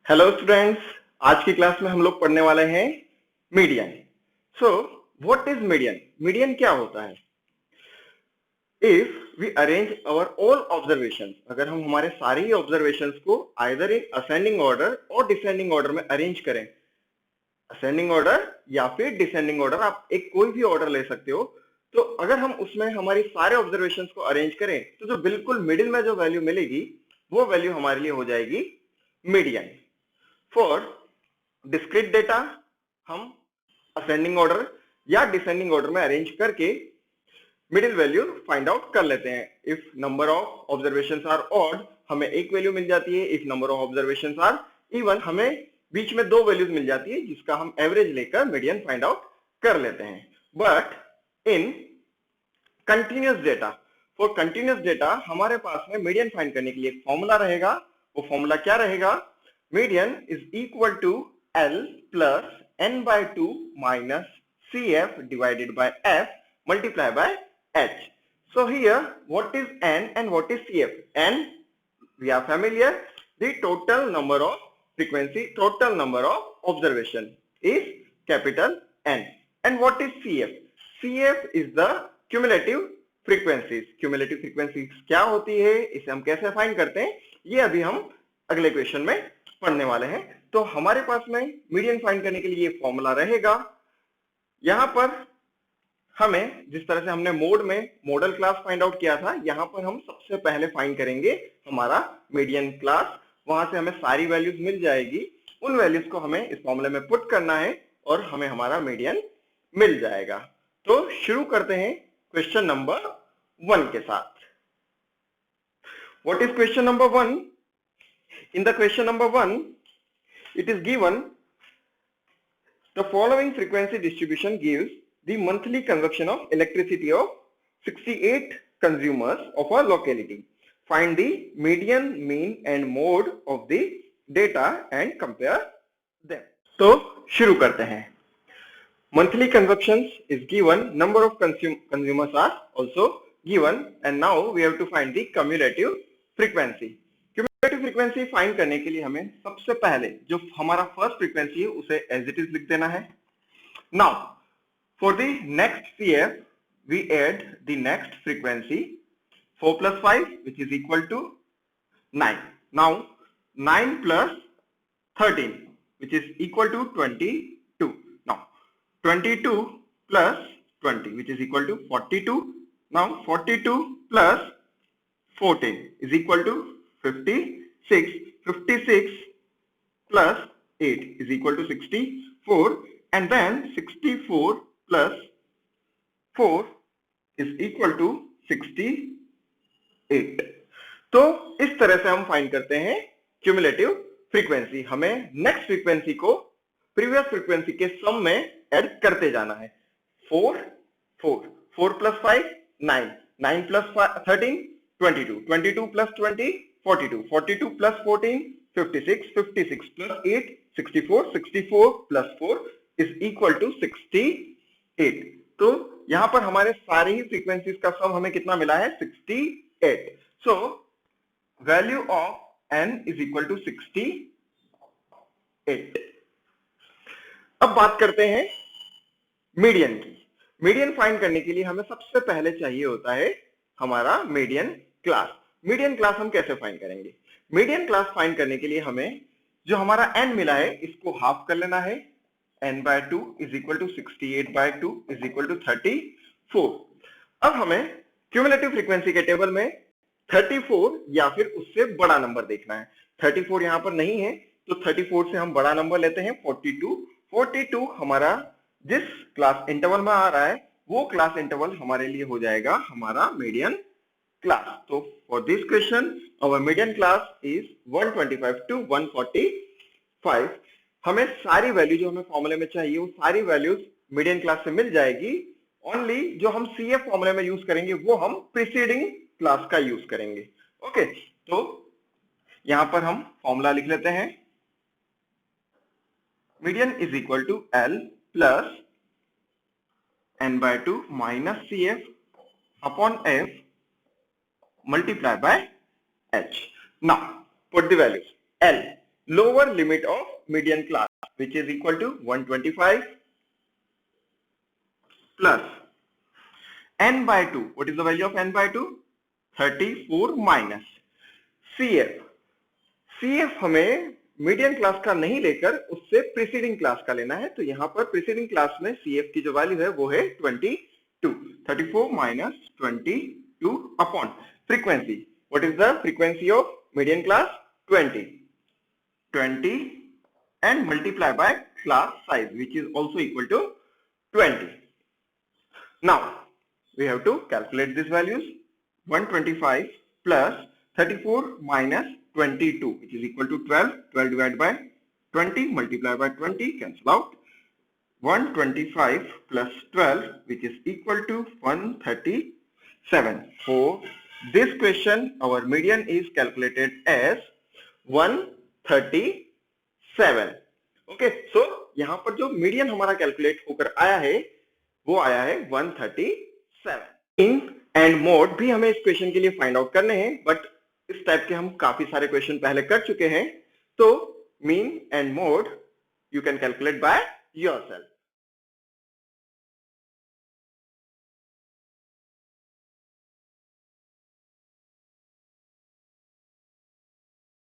Hello students, आज की class में हम लोग पढ़ने वाले हैं median. So what is median? Median क्या होता है? If we arrange our all observations, अगर हम हमारे सारे ही ऑब्जर्वेशंस को आइदर इन असेंडिंग ऑर्डर और डिसेंडिंग ऑर्डर में अरेंज करें, असेंडिंग ऑर्डर या फिर डिसेंडिंग ऑर्डर, आप एक कोई भी ऑर्डर ले सकते हो। तो अगर हम उसमें हमारी सारे ऑब्जर्वेशंस को अरेंज करें तो जो बिल्कुल मिडिल में जो वैल्यू मिलेगी वो वैल्यू हमारे लिए हो जाएगी मीडियन। फॉर डिस्क्रीट डेटा हम असेंडिंग ऑर्डर या डिसेंडिंग ऑर्डर में अरेंज करके मिडिल वैल्यू फाइंड आउट कर लेते हैं। If number of observations are odd, हमें एक वैल्यू मिल जाती है। If number of observations are even, हमें बीच में दो वैल्यूज मिल जाती है जिसका हम एवरेज लेकर मीडियन फाइंड आउट कर लेते हैं। But in continuous data, for continuous data हमारे पास में मीडियन फाइंड करने के लिए एक फॉर्मूला रहेगा। वो फॉर्मूला क्या रहेगा? Median is equal to L plus n by 2 minus CF divided by F multiply by H. So here what is n and what is CF? N, we are familiar, the total number of frequency, total number of observation is capital N. And what is CF? CF is the cumulative frequencies. Cumulative frequencies क्या होती है, इसे हम कैसे find करते हैं, ये अभी हम अगले क्वेश्चन में पढ़ने वाले हैं। तो हमारे पास में मीडियन फाइंड करने के लिए ये फॉर्मूला रहेगा। यहां पर हमें जिस तरह से हमने मोड में मॉडल क्लास फाइंड आउट किया था, यहां पर हम सबसे पहले फाइंड करेंगे हमारा मीडियन क्लास। वहां से हमें सारी वैल्यूज मिल जाएगी, उन वैल्यूज को हमें इस फॉर्मूले में पुट करना है और हमें हमारा मीडियन मिल जाएगा। तो शुरू करते हैं क्वेश्चन नंबर 1 के साथ। What is question number 1? In the question number 1, it is given the following frequency distribution gives the monthly consumption of electricity of 68 consumers of a locality. Find the median, mean and mode of the data and compare them. तो शुरू करते हैं। Monthly consumptions is given, number of consumers are also given, and now we have to find the cumulative frequency. Cumulative frequency find करने के लिए हमें सबसे पहले जो हमारा फर्स्ट फ्रीक्वेंसी है उसे एज इट इज लिख देना है। Now for the next CF we add the next frequency 4 plus 5 which is equal to 9. Now 9 plus 13 which is equal to 22. Now 22 plus 20 which is equal to 42. Now 42 plus 14 is equal to 56. 56 plus 8 is equal to 64, and then 64 plus 4 is equal to 68. तो इस तरह से हम find करते हैं cumulative frequency. हमें next frequency को previous frequency के सम में ऐड करते जाना है। 4 plus 5 9, 9 plus 13 22, 22 plus 20 42, 42 plus 14 56, 56 plus 8 64, 64 plus 4 is equal to 68. तो यहां पर हमारे सारे ही फ्रीक्वेंसीज का सम हमें कितना मिला है? 68. So value of n is equal to 68. अब बात करते हैं मीडियन की। मीडियन फाइंड करने के लिए हमें सबसे पहले चाहिए होता है हमारा मीडियन क्लास। मीडियन क्लास हम कैसे फाइंड करेंगे? मीडियन क्लास फाइंड करने के लिए हमें जो हमारा n मिला है इसको हाफ कर लेना है। n by 2 is equal to 68 by 2 is equal to 34. अब हमें क्यूमुलेटिव फ्रीक्वेंसी के टेबल में 34 या फिर उससे बड़ा नंबर देखना है। 34 यहां पर नहीं है तो 34 से हम बड़ा नंबर लेते हैं 42. 42 हमारा जिस क्लास इंटरवल में आ रहा है वो क्लास इंटरवल हमारे लिए हो जाएगा हमारा मीडियन क्लास। तो for this question our median class is 125 to 145. हमें सारी वैल्यू जो हमें फॉर्मूले में चाहिए वो सारी वैल्यूज मीडियन क्लास से मिल जाएगी। ओनली जो हम CF फॉर्मूले में यूज करेंगे वो हम प्रीसीडिंग क्लास का यूज करेंगे। ओके, तो यहां पर हम फॉर्मूला लिख लेते हैं। Median is equal to L plus n by 2 minus CF upon F multiply by H. Now put the values. L lower limit of median class, which is equal to 125 plus n by 2. What is the value of n by 2? 34 minus CF. CF हमें median class का नहीं लेकर उससे preceding class का लेना है, तो यहाँ पर प्रीसीडिंग क्लास में CF की जो वैल्यू है वो है 22. 34 minus 22 upon frequency. What is the frequency of median class? 20 and multiply by class size, which is also equal to 20. Now we have to calculate these values. 125 plus 34 minus 22, which is equal to 12. 12 divided by 20 multiplied by 20, cancel out. 125 plus 12, which is equal to 137. For this question, our median is calculated as 137. Okay, so यहाँ पर जो median हमारा calculate होकर आया है वो आया है 137. मीन एंड मोड भी हमें इस क्वेश्चन के लिए फाइंड आउट करने हैं, बट इस टाइप के हम काफी सारे क्वेश्चन पहले कर चुके हैं, तो mean and mode you can calculate by yourself.